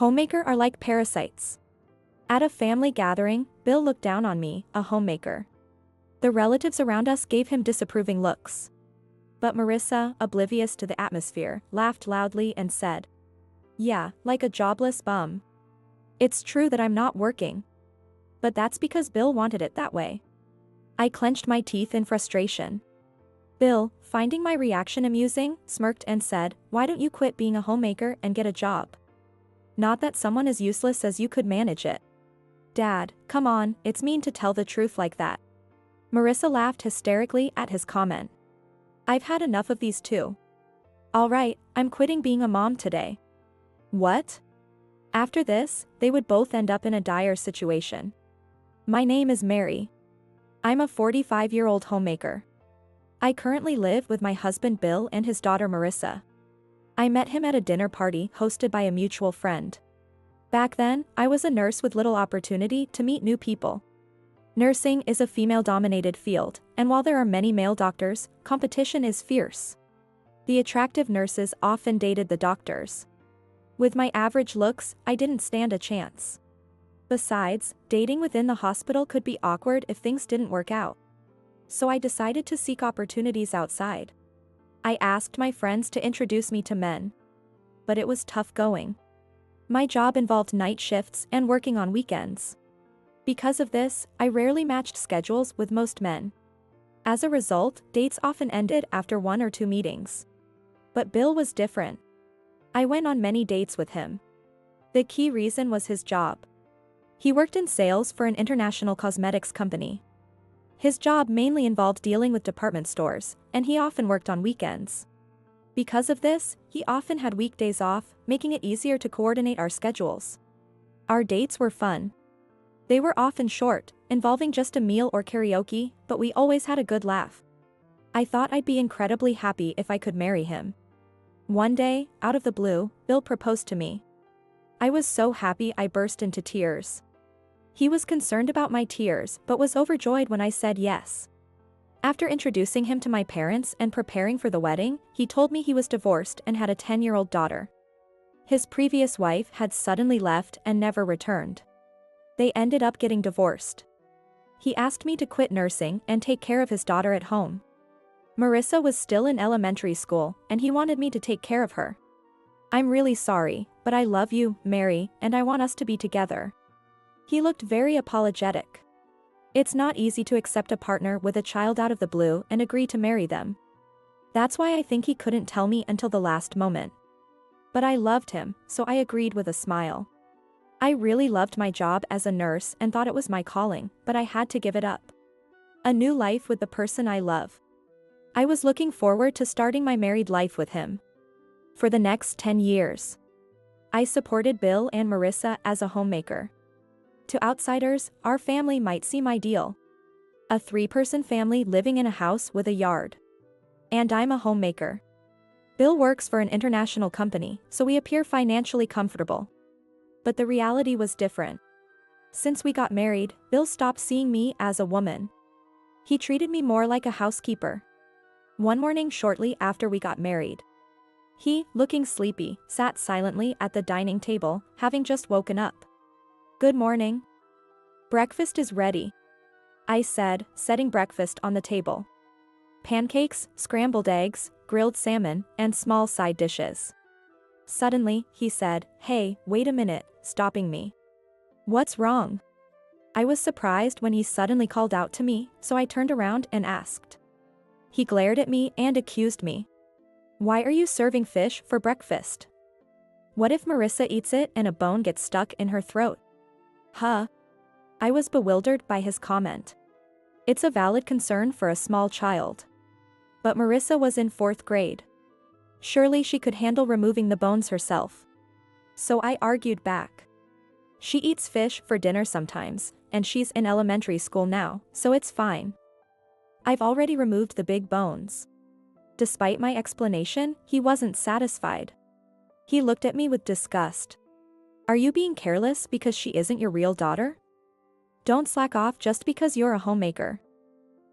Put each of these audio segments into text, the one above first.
Homemaker are like parasites. At a family gathering, Bill looked down on me, a homemaker. The relatives around us gave him disapproving looks. But Marissa, oblivious to the atmosphere, laughed loudly and said, "Yeah, like a jobless bum. It's true that I'm not working. But that's because Bill wanted it that way." I clenched my teeth in frustration. Bill, finding my reaction amusing, smirked and said, "Why don't you quit being a homemaker and get a job? Not that someone as useless as you could manage it." "Dad, come on, it's mean to tell the truth like that." Marissa laughed hysterically at his comment. "I've had enough of these too. All right, I'm quitting being a mom today." "What?" After this, they would both end up in a dire situation. My name is Mary. I'm a 45-year-old homemaker. I currently live with my husband Bill and his daughter Marissa. I met him at a dinner party hosted by a mutual friend. Back then, I was a nurse with little opportunity to meet new people. Nursing is a female-dominated field, and while there are many male doctors, competition is fierce. The attractive nurses often dated the doctors. With my average looks, I didn't stand a chance. Besides, dating within the hospital could be awkward if things didn't work out. So I decided to seek opportunities outside. I asked my friends to introduce me to men. But it was tough going. My job involved night shifts and working on weekends. Because of this, I rarely matched schedules with most men. As a result, dates often ended after 1 or 2 meetings. But Bill was different. I went on many dates with him. The key reason was his job. He worked in sales for an international cosmetics company. His job mainly involved dealing with department stores, and he often worked on weekends. Because of this, he often had weekdays off, making it easier to coordinate our schedules. Our dates were fun. They were often short, involving just a meal or karaoke, but we always had a good laugh. I thought I'd be incredibly happy if I could marry him. One day, out of the blue, Bill proposed to me. I was so happy I burst into tears. He was concerned about my tears but was overjoyed when I said yes. After introducing him to my parents and preparing for the wedding, he told me he was divorced and had a 10-year-old daughter. His previous wife had suddenly left and never returned. They ended up getting divorced. He asked me to quit nursing and take care of his daughter at home. Marissa was still in elementary school, and he wanted me to take care of her. "I'm really sorry, but I love you, Mary, and I want us to be together." He looked very apologetic. It's not easy to accept a partner with a child out of the blue and agree to marry them. That's why I think he couldn't tell me until the last moment. But I loved him, so I agreed with a smile. I really loved my job as a nurse and thought it was my calling, but I had to give it up. A new life with the person I love. I was looking forward to starting my married life with him. For the next 10 years, I supported Bill and Marissa as a homemaker. To outsiders, our family might seem ideal. A 3-person family living in a house with a yard. And I'm a homemaker. Bill works for an international company, so we appear financially comfortable. But the reality was different. Since we got married, Bill stopped seeing me as a woman. He treated me more like a housekeeper. One morning shortly after we got married, he, looking sleepy, sat silently at the dining table, having just woken up. "Good morning. Breakfast is ready," I said, setting breakfast on the table. Pancakes, scrambled eggs, grilled salmon, and small side dishes. Suddenly, he said, "Hey, wait a minute," stopping me. "What's wrong?" I was surprised when he suddenly called out to me, so I turned around and asked. He glared at me and accused me. "Why are you serving fish for breakfast? What if Marissa eats it and a bone gets stuck in her throat?" Huh? I was bewildered by his comment. It's a valid concern for a small child. But Marissa was in 4th grade. Surely she could handle removing the bones herself. So I argued back. She eats fish for dinner sometimes, and she's in elementary school now, so it's fine. I've already removed the big bones. Despite my explanation, he wasn't satisfied. He looked at me with disgust. "Are you being careless because she isn't your real daughter? Don't slack off just because you're a homemaker."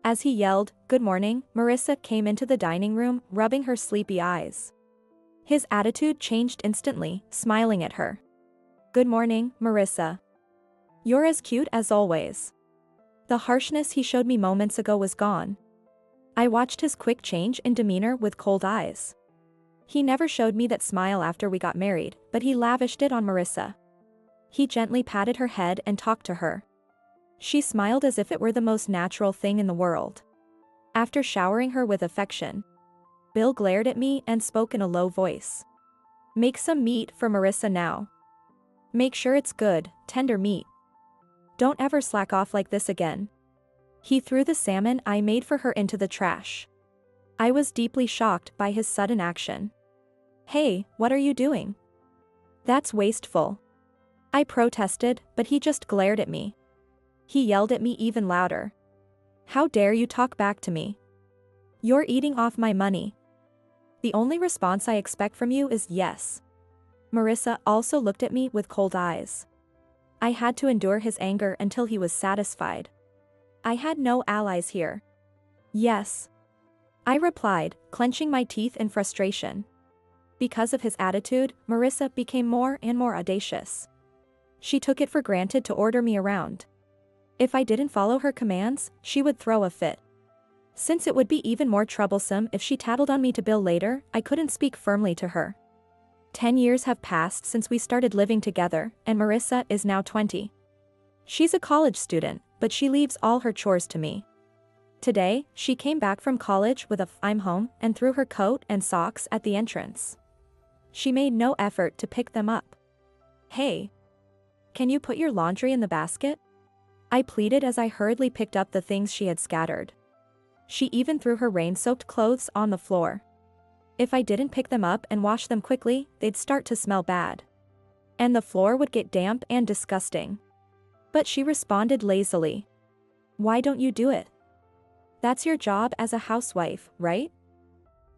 As he yelled, "Good morning," Marissa came into the dining room, rubbing her sleepy eyes. His attitude changed instantly, smiling at her. Good morning, Marissa. You're as cute as always. The harshness he showed me moments ago was gone. I watched his quick change in demeanor with cold eyes. He never showed me that smile after we got married, but he lavished it on Marissa. He gently patted her head and talked to her. She smiled as if it were the most natural thing in the world. After showering her with affection, Bill glared at me and spoke in a low voice. Make some meat for Marissa now. Make sure it's good, tender meat. Don't ever slack off like this again. He threw the salmon I made for her into the trash. I was deeply shocked by his sudden action. Hey, what are you doing? That's wasteful. I protested, but he just glared at me. He yelled at me even louder. How dare you talk back to me? You're eating off my money. The only response I expect from you is yes. Marissa also looked at me with cold eyes. I had to endure his anger until he was satisfied. I had no allies here. Yes. I replied, clenching my teeth in frustration. Because of his attitude, Marissa became more and more audacious. She took it for granted to order me around. If I didn't follow her commands, she would throw a fit. Since it would be even more troublesome if she tattled on me to Bill later, I couldn't speak firmly to her. 10 years have passed since we started living together, and Marissa is now 20. She's a college student, but she leaves all her chores to me. Today, she came back from college with I'm home and threw her coat and socks at the entrance. She made no effort to pick them up. Hey. Can you put your laundry in the basket? I pleaded as I hurriedly picked up the things she had scattered. She even threw her rain-soaked clothes on the floor. If I didn't pick them up and wash them quickly, they'd start to smell bad. And the floor would get damp and disgusting. But she responded lazily. Why don't you do it? That's your job as a housewife, right?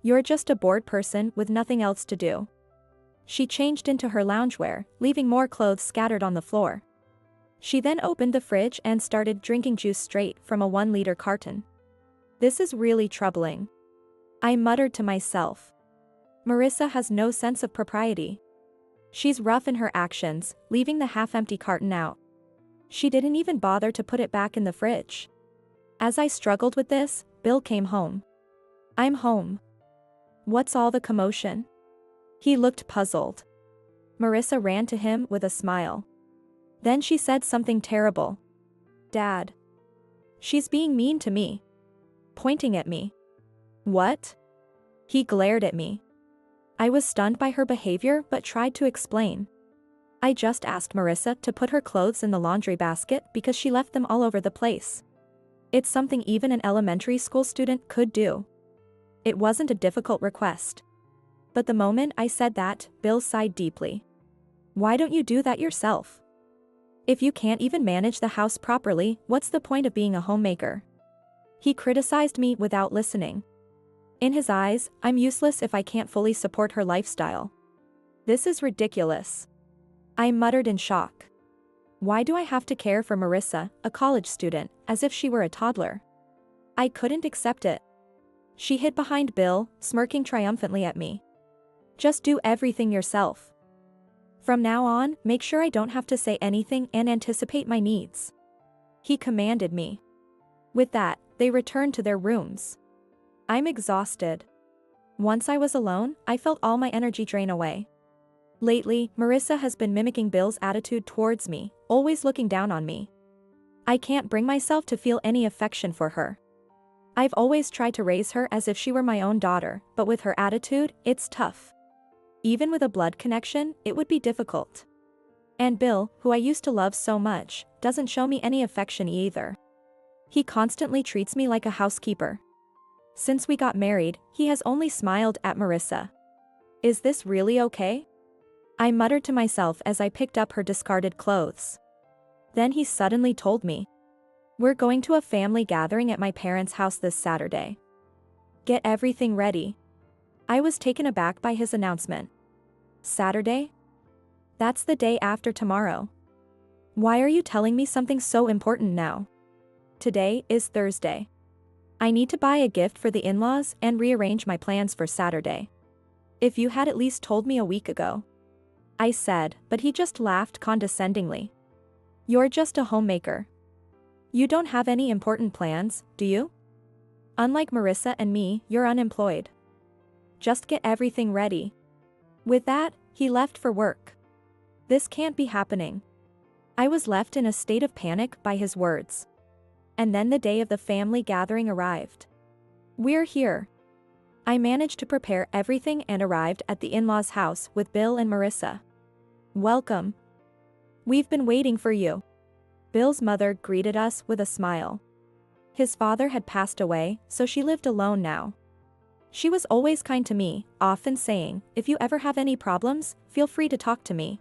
You're just a bored person with nothing else to do. She changed into her loungewear, leaving more clothes scattered on the floor. She then opened the fridge and started drinking juice straight from a 1-liter carton. This is really troubling. I muttered to myself. Marissa has no sense of propriety. She's rough in her actions, leaving the half-empty carton out. She didn't even bother to put it back in the fridge. As I struggled with this, Bill came home. I'm home. What's all the commotion? He looked puzzled. Marissa ran to him with a smile. Then she said something terrible. Dad. She's being mean to me. Pointing at me. What? He glared at me. I was stunned by her behavior but tried to explain. I just asked Marissa to put her clothes in the laundry basket because she left them all over the place. It's something even an elementary school student could do. It wasn't a difficult request. But the moment I said that, Bill sighed deeply. Why don't you do that yourself? If you can't even manage the house properly, what's the point of being a homemaker? He criticized me without listening. In his eyes, I'm useless if I can't fully support her lifestyle. This is ridiculous. I muttered in shock. Why do I have to care for Marissa, a college student, as if she were a toddler? I couldn't accept it. She hid behind Bill, smirking triumphantly at me. Just do everything yourself. From now on, make sure I don't have to say anything and anticipate my needs. He commanded me. With that, they returned to their rooms. I'm exhausted. Once I was alone, I felt all my energy drain away. Lately, Marissa has been mimicking Bill's attitude towards me, always looking down on me. I can't bring myself to feel any affection for her. I've always tried to raise her as if she were my own daughter, but with her attitude, it's tough. Even with a blood connection, it would be difficult. And Bill, who I used to love so much, doesn't show me any affection either. He constantly treats me like a housekeeper. Since we got married, he has only smiled at Marissa. Is this really okay? I muttered to myself as I picked up her discarded clothes. Then he suddenly told me. We're going to a family gathering at my parents' house this Saturday. Get everything ready. I was taken aback by his announcement. Saturday? That's the day after tomorrow. Why are you telling me something so important now? Today is Thursday. I need to buy a gift for the in-laws and rearrange my plans for Saturday. If you had at least told me a week ago. I said, but he just laughed condescendingly. You're just a homemaker. You don't have any important plans, do you? Unlike Marissa and me, you're unemployed. Just get everything ready. With that, he left for work. This can't be happening. I was left in a state of panic by his words. And then the day of the family gathering arrived. We're here. I managed to prepare everything and arrived at the in-laws' house with Bill and Marissa. Welcome. We've been waiting for you. Bill's mother greeted us with a smile. His father had passed away, so she lived alone now. She was always kind to me, often saying, if you ever have any problems, feel free to talk to me.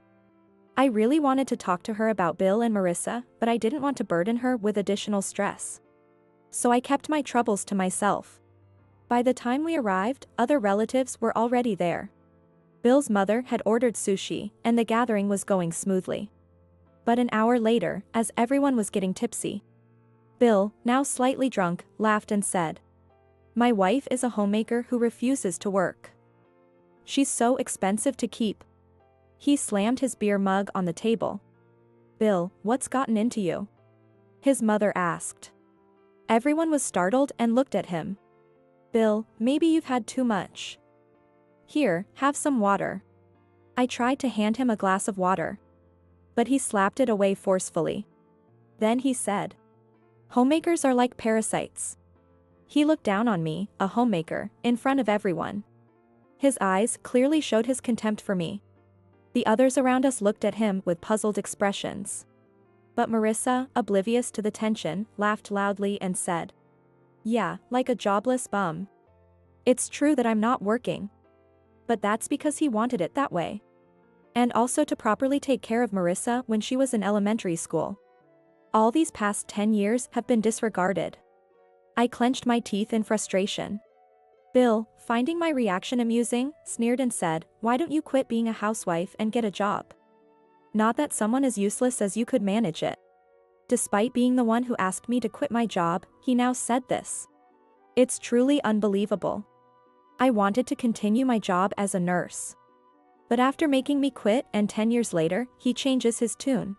I really wanted to talk to her about Bill and Marissa, but I didn't want to burden her with additional stress. So I kept my troubles to myself. By the time we arrived, other relatives were already there. Bill's mother had ordered sushi, and the gathering was going smoothly. But an hour later, as everyone was getting tipsy, Bill, now slightly drunk, laughed and said, "My wife is a homemaker who refuses to work. She's so expensive to keep." He slammed his beer mug on the table. "Bill, what's gotten into you?" his mother asked. Everyone was startled and looked at him. "Bill, maybe you've had too much. Here, have some water." I tried to hand him a glass of water, but he slapped it away forcefully. Then he said, "Homemakers are like parasites." He looked down on me, a homemaker, in front of everyone. His eyes clearly showed his contempt for me. The others around us looked at him with puzzled expressions. But Marissa, oblivious to the tension, laughed loudly and said, "Yeah, like a jobless bum. It's true that I'm not working. But that's because he wanted it that way. And also to properly take care of Marissa when she was in elementary school. All these past 10 years have been disregarded." I clenched my teeth in frustration. Bill, finding my reaction amusing, sneered and said, "Why don't you quit being a housewife and get a job? Not that someone as useless as you could manage it." Despite being the one who asked me to quit my job, he now said this. It's truly unbelievable. I wanted to continue my job as a nurse. But after making me quit and 10 years later, he changes his tune.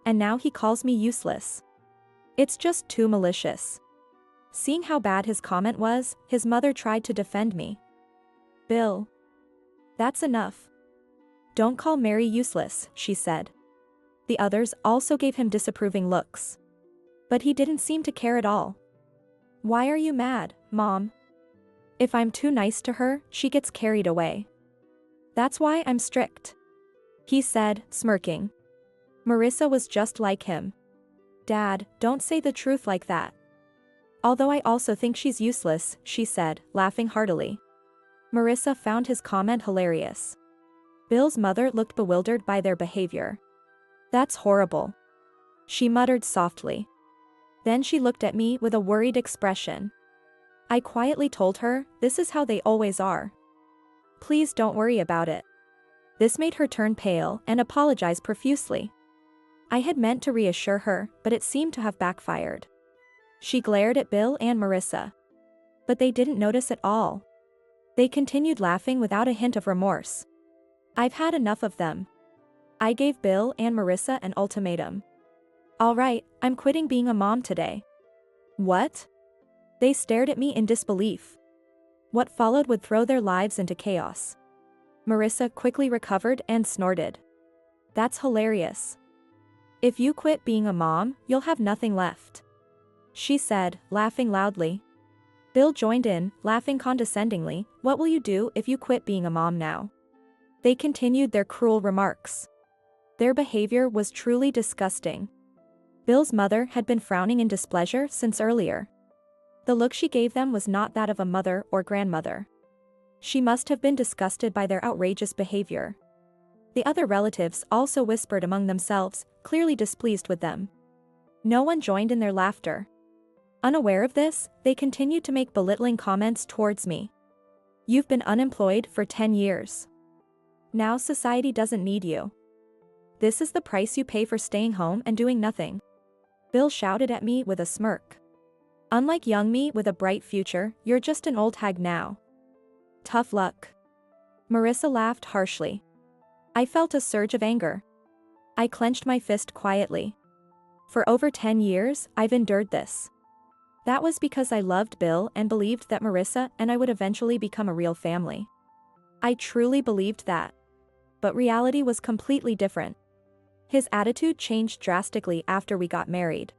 And now he calls me useless. It's just too malicious. Seeing how bad his comment was, his mother tried to defend me. "Bill. That's enough. Don't call Mary useless," she said. The others also gave him disapproving looks. But he didn't seem to care at all. "Why are you mad, Mom? If I'm too nice to her, she gets carried away. That's why I'm strict," he said, smirking. Marissa was just like him. "Dad, don't say the truth like that. Although I also think she's useless," she said, laughing heartily. Marissa found his comment hilarious. Bill's mother looked bewildered by their behavior. "That's horrible," she muttered softly. Then she looked at me with a worried expression. I quietly told her, "This is how they always are. Please don't worry about it." This made her turn pale and apologize profusely. I had meant to reassure her, but it seemed to have backfired. She glared at Bill and Marissa. But they didn't notice at all. They continued laughing without a hint of remorse. I've had enough of them. I gave Bill and Marissa an ultimatum. "All right, I'm quitting being a mom today." "What?" They stared at me in disbelief. What followed would throw their lives into chaos. Marissa quickly recovered and snorted. "That's hilarious. If you quit being a mom, you'll have nothing left," she said, laughing loudly. Bill joined in, laughing condescendingly. "What will you do if you quit being a mom now?" They continued their cruel remarks. Their behavior was truly disgusting. Bill's mother had been frowning in displeasure since earlier. The look she gave them was not that of a mother or grandmother. She must have been disgusted by their outrageous behavior. The other relatives also whispered among themselves, clearly displeased with them. No one joined in their laughter. Unaware of this, they continued to make belittling comments towards me. "You've been unemployed for 10 years. Now society doesn't need you. This is the price you pay for staying home and doing nothing." Bill shouted at me with a smirk. "Unlike young me with a bright future, you're just an old hag now. Tough luck." Marissa laughed harshly. I felt a surge of anger. I clenched my fist quietly. For over 10 years, I've endured this. That was because I loved Bill and believed that Marissa and I would eventually become a real family. I truly believed that. But reality was completely different. His attitude changed drastically after we got married.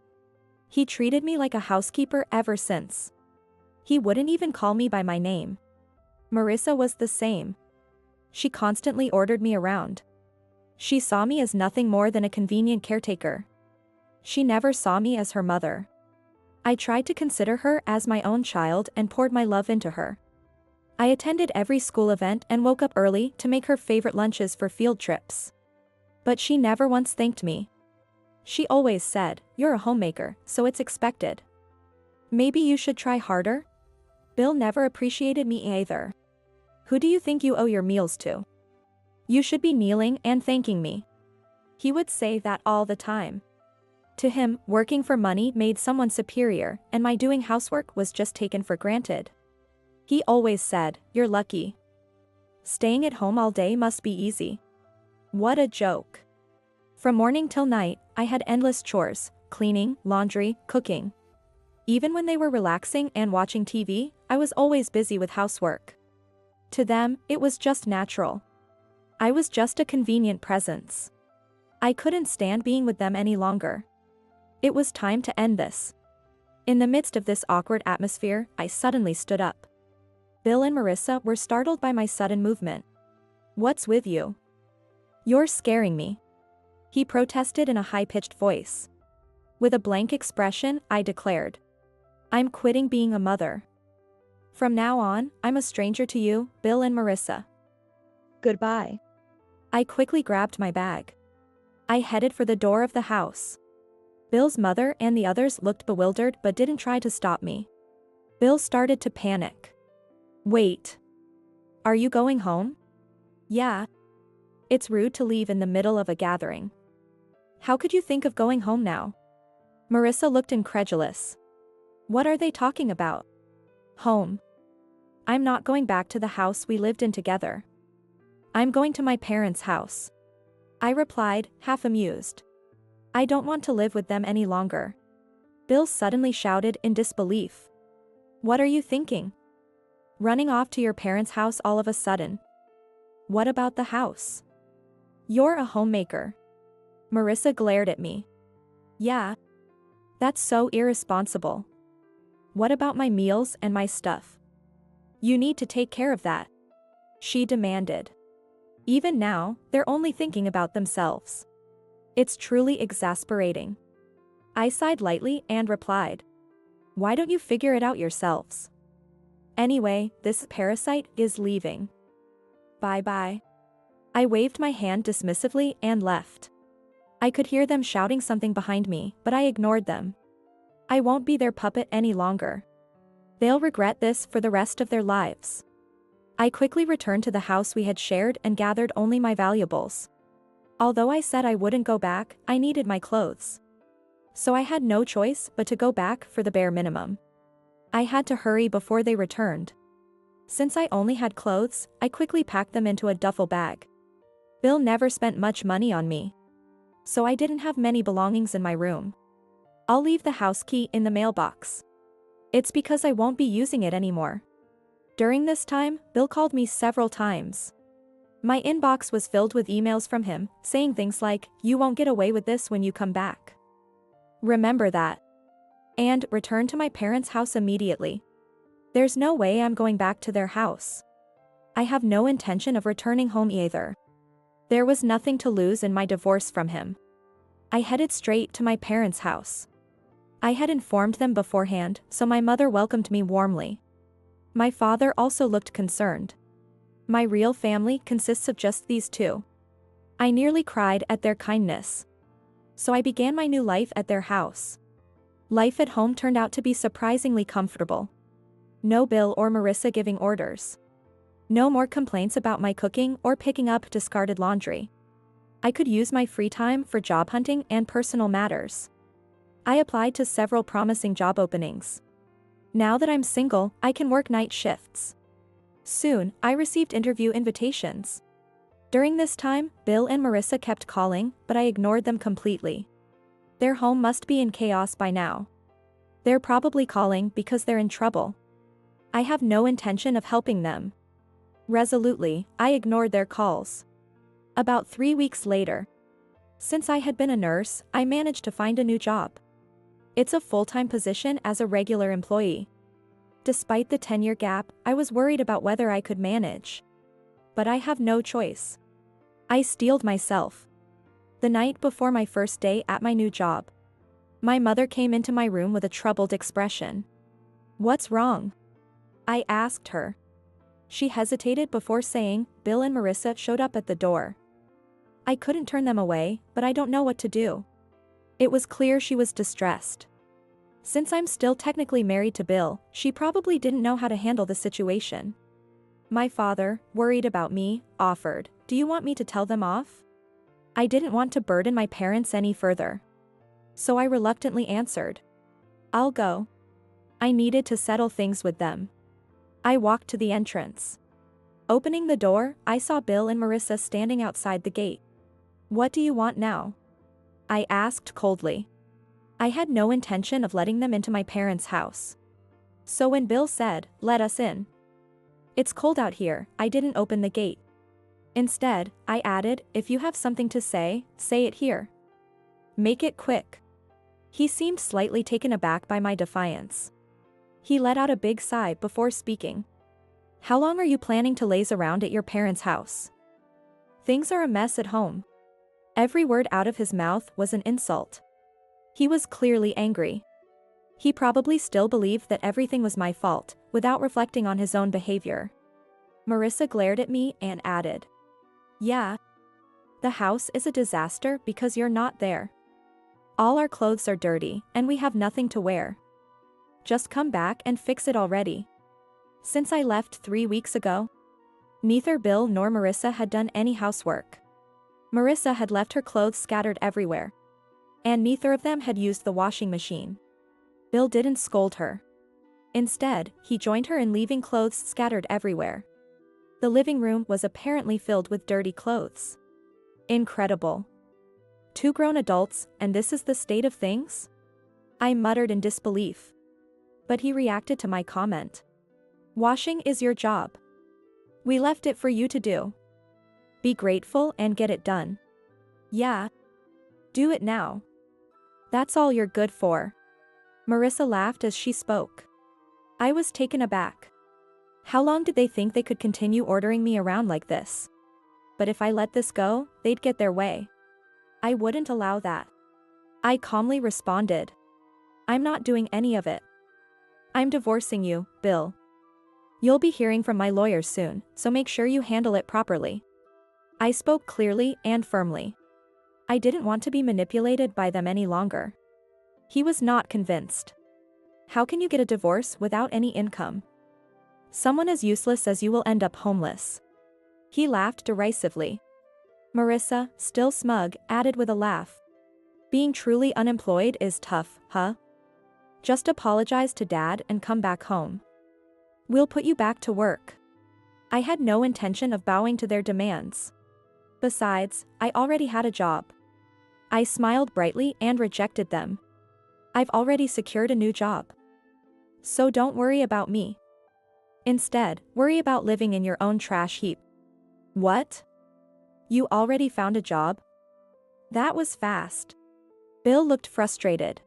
He treated me like a housekeeper ever since. He wouldn't even call me by my name. Marissa was the same. She constantly ordered me around. She saw me as nothing more than a convenient caretaker. She never saw me as her mother. I tried to consider her as my own child and poured my love into her. I attended every school event and woke up early to make her favorite lunches for field trips. But she never once thanked me. She always said, "You're a homemaker, so it's expected. Maybe you should try harder?" Bill never appreciated me either. "Who do you think you owe your meals to? You should be kneeling and thanking me." He would say that all the time. To him, working for money made someone superior, and my doing housework was just taken for granted. He always said, "You're lucky. Staying at home all day must be easy." What a joke. From morning till night, I had endless chores, cleaning, laundry, cooking. Even when they were relaxing and watching TV, I was always busy with housework. To them, it was just natural. I was just a convenient presence. I couldn't stand being with them any longer. It was time to end this. In the midst of this awkward atmosphere, I suddenly stood up. Bill and Marissa were startled by my sudden movement. "What's with you? You're scaring me," he protested in a high-pitched voice. With a blank expression, I declared, "I'm quitting being a mother. From now on, I'm a stranger to you, Bill and Marissa. Goodbye." I quickly grabbed my bag. I headed for the door of the house. Bill's mother and the others looked bewildered but didn't try to stop me. Bill started to panic. "Wait. Are you going home?" "Yeah. It's rude to leave in the middle of a gathering." "How could you think of going home now?" Marissa looked incredulous. "What are they talking about? Home? I'm not going back to the house we lived in together. I'm going to my parents' house." I replied, half amused. "I don't want to live with them any longer." Bill suddenly shouted in disbelief. "What are you thinking? Running off to your parents' house all of a sudden? What about the house? You're a homemaker." Marissa glared at me. "Yeah. That's so irresponsible. What about my meals and my stuff? You need to take care of that," she demanded. Even now, they're only thinking about themselves. It's truly exasperating. I sighed lightly and replied, "Why don't you figure it out yourselves? Anyway, this parasite is leaving. Bye-bye." I waved my hand dismissively and left. I could hear them shouting something behind me, but I ignored them. I won't be their puppet any longer. They'll regret this for the rest of their lives. I quickly returned to the house we had shared and gathered only my valuables. Although I said I wouldn't go back, I needed my clothes. So I had no choice but to go back for the bare minimum. I had to hurry before they returned. Since I only had clothes, I quickly packed them into a duffel bag. Bill never spent much money on me, so I didn't have many belongings in my room. I'll leave the house key in the mailbox. It's because I won't be using it anymore. During this time, Bill called me several times. My inbox was filled with emails from him, saying things like, "You won't get away with this when you come back. Remember that. And return to my parents' house immediately." There's no way I'm going back to their house. I have no intention of returning home either. There was nothing to lose in my divorce from him. I headed straight to my parents' house. I had informed them beforehand, so my mother welcomed me warmly. My father also looked concerned. My real family consists of just these two. I nearly cried at their kindness. So I began my new life at their house. Life at home turned out to be surprisingly comfortable. No Bill or Marissa giving orders. No more complaints about my cooking or picking up discarded laundry. I could use my free time for job hunting and personal matters. I applied to several promising job openings. Now that I'm single, I can work night shifts. Soon, I received interview invitations. During this time, Bill and Marissa kept calling, but I ignored them completely. Their home must be in chaos by now. They're probably calling because they're in trouble. I have no intention of helping them. Resolutely, I ignored their calls. About 3 weeks later. Since I had been a nurse, I managed to find a new job. It's a full-time position as a regular employee. Despite the 10-year gap, I was worried about whether I could manage. But I have no choice. I steeled myself. The night before my first day at my new job, my mother came into my room with a troubled expression. "What's wrong?" I asked her. She hesitated before saying, "Bill and Marissa showed up at the door." I couldn't turn them away, but I don't know what to do. It was clear she was distressed. Since I'm still technically married to Bill, she probably didn't know how to handle the situation. My father, worried about me, offered, "Do you want me to tell them off?" I didn't want to burden my parents any further. So I reluctantly answered, "I'll go." I needed to settle things with them. I walked to the entrance. Opening the door, I saw Bill and Marissa standing outside the gate. "What do you want now?" I asked coldly. I had no intention of letting them into my parents' house. So when Bill said, "Let us in," "It's cold out here," I didn't open the gate. Instead, I added, "If you have something to say it here. Make it quick." He seemed slightly taken aback by my defiance. He let out a big sigh before speaking. "How long are you planning to laze around at your parents' house? Things are a mess at home." Every word out of his mouth was an insult. He was clearly angry. He probably still believed that everything was my fault, without reflecting on his own behavior. Marissa glared at me and added, "Yeah. The house is a disaster because you're not there. All our clothes are dirty, and we have nothing to wear. Just come back and fix it already." Since I left 3 weeks ago, neither Bill nor Marissa had done any housework. Marissa had left her clothes scattered everywhere. And neither of them had used the washing machine. Bill didn't scold her. Instead, he joined her in leaving clothes scattered everywhere. The living room was apparently filled with dirty clothes. Incredible. 2 grown adults, and this is the state of things? I muttered in disbelief. But he reacted to my comment. "Washing is your job. We left it for you to do. Be grateful and get it done. Yeah. Do it now. That's all you're good for." Marissa laughed as she spoke. I was taken aback. How long did they think they could continue ordering me around like this? But if I let this go, they'd get their way. I wouldn't allow that. I calmly responded, "I'm not doing any of it. I'm divorcing you, Bill. You'll be hearing from my lawyer soon, so make sure you handle it properly." I spoke clearly and firmly. I didn't want to be manipulated by them any longer. He was not convinced. How can you get a divorce without any income? Someone as useless as you will end up homeless. He laughed derisively. Marissa, still smug, added with a laugh, "Being truly unemployed is tough, huh? Just apologize to Dad and come back home. We'll put you back to work." I had no intention of bowing to their demands. Besides, I already had a job. I smiled brightly and rejected them. I've already secured a new job. So don't worry about me. Instead, worry about living in your own trash heap. What? You already found a job? That was fast. Bill looked frustrated.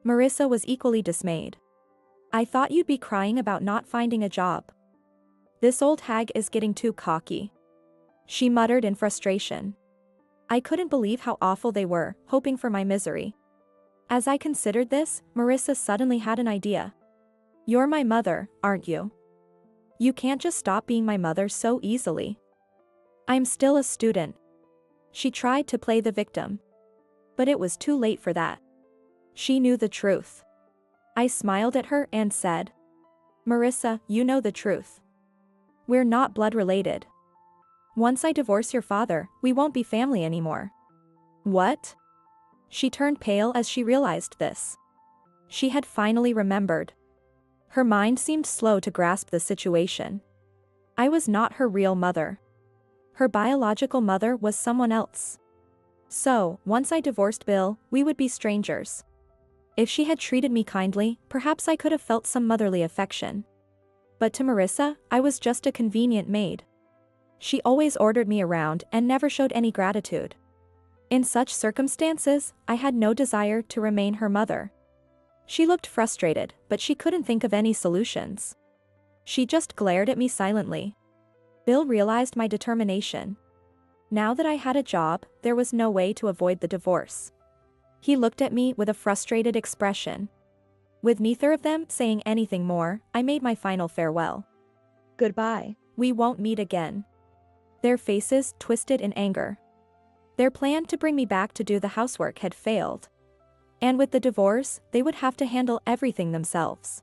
Marissa was equally dismayed. I thought you'd be crying about not finding a job. This old hag is getting too cocky. She muttered in frustration. I couldn't believe how awful they were, hoping for my misery. As I considered this, Marissa suddenly had an idea. You're my mother, aren't you? You can't just stop being my mother so easily. I'm still a student. She tried to play the victim. But it was too late for that. She knew the truth. I smiled at her and said, Marissa, you know the truth. We're not blood related. Once I divorce your father, we won't be family anymore. What? She turned pale as she realized this. She had finally remembered. Her mind seemed slow to grasp the situation. I was not her real mother. Her biological mother was someone else. So, once I divorced Bill, we would be strangers. If she had treated me kindly, perhaps I could have felt some motherly affection. But to Marissa, I was just a convenient maid. She always ordered me around and never showed any gratitude. In such circumstances, I had no desire to remain her mother. She looked frustrated, but she couldn't think of any solutions. She just glared at me silently. Bill realized my determination. Now that I had a job, there was no way to avoid the divorce. He looked at me with a frustrated expression. With neither of them saying anything more, I made my final farewell. Goodbye. We won't meet again. Their faces twisted in anger. Their plan to bring me back to do the housework had failed. And with the divorce, they would have to handle everything themselves.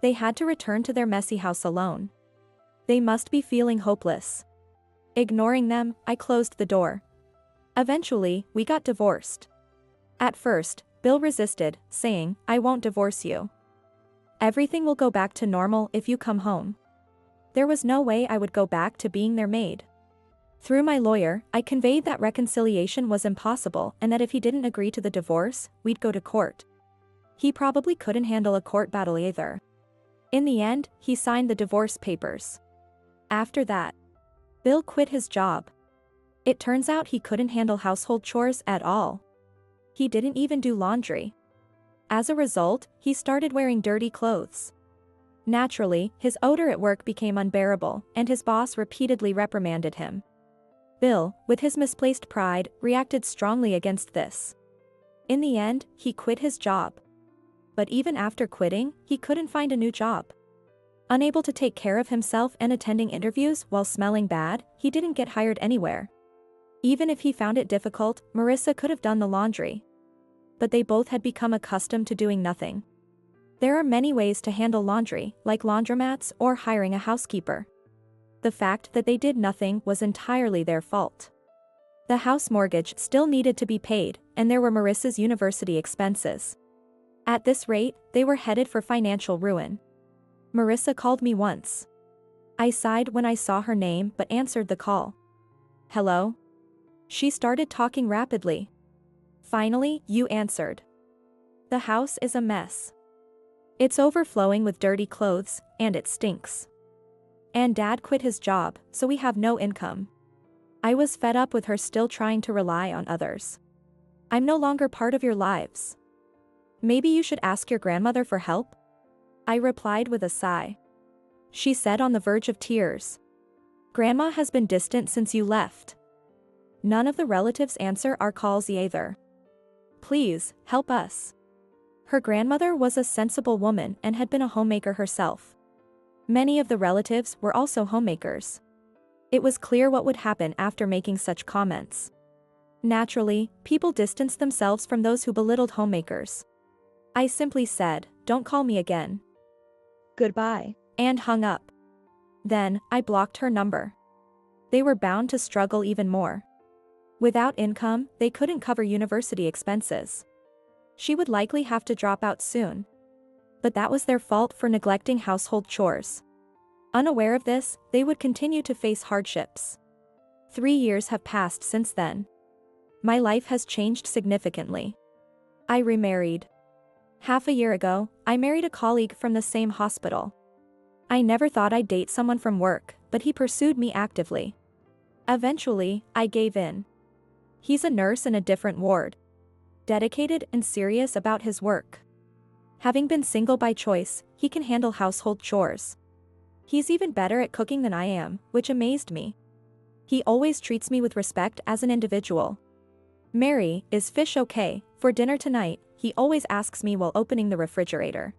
They had to return to their messy house alone. They must be feeling hopeless. Ignoring them, I closed the door. Eventually, we got divorced. At first, Bill resisted, saying, "I won't divorce you. Everything will go back to normal if you come home." There was no way I would go back to being their maid. Through my lawyer, I conveyed that reconciliation was impossible and that if he didn't agree to the divorce, we'd go to court. He probably couldn't handle a court battle either. In the end, he signed the divorce papers. After that, Bill quit his job. It turns out he couldn't handle household chores at all. He didn't even do laundry. As a result, he started wearing dirty clothes. Naturally, his odor at work became unbearable, and his boss repeatedly reprimanded him. Bill, with his misplaced pride, reacted strongly against this. In the end, he quit his job. But even after quitting, he couldn't find a new job. Unable to take care of himself and attending interviews while smelling bad, he didn't get hired anywhere. Even if he found it difficult, Marissa could have done the laundry. But they both had become accustomed to doing nothing. There are many ways to handle laundry, like laundromats or hiring a housekeeper. The fact that they did nothing was entirely their fault. The house mortgage still needed to be paid, and there were Marissa's university expenses. At this rate, they were headed for financial ruin. Marissa called me once. I sighed when I saw her name but answered the call. "Hello?" She started talking rapidly. "Finally, you answered. The house is a mess. It's overflowing with dirty clothes, and it stinks. And Dad quit his job, so we have no income." I was fed up with her still trying to rely on others. "I'm no longer part of your lives. Maybe you should ask your grandmother for help?" I replied with a sigh. She said on the verge of tears. "Grandma has been distant since you left. None of the relatives answer our calls either. Please, help us." Her grandmother was a sensible woman and had been a homemaker herself. Many of the relatives were also homemakers. It was clear what would happen after making such comments. Naturally, people distanced themselves from those who belittled homemakers. I simply said, "Don't call me again. Goodbye," and hung up. Then, I blocked her number. They were bound to struggle even more. Without income, they couldn't cover university expenses. She would likely have to drop out soon. But that was their fault for neglecting household chores. Unaware of this, they would continue to face hardships. 3 years have passed since then. My life has changed significantly. I remarried. Half a year ago, I married a colleague from the same hospital. I never thought I'd date someone from work, but he pursued me actively. Eventually, I gave in. He's a nurse in a different ward. Dedicated and serious about his work. Having been single by choice, he can handle household chores. He's even better at cooking than I am, which amazed me. He always treats me with respect as an individual. "Mary, is fish okay for dinner tonight?" he always asks me while opening the refrigerator.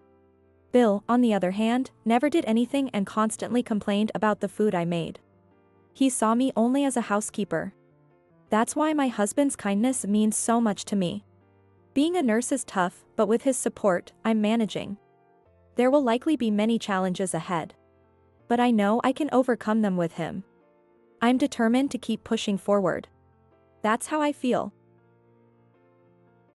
Bill, on the other hand, never did anything and constantly complained about the food I made. He saw me only as a housekeeper. That's why my husband's kindness means so much to me. Being a nurse is tough, but with his support, I'm managing. There will likely be many challenges ahead. But I know I can overcome them with him. I'm determined to keep pushing forward. That's how I feel.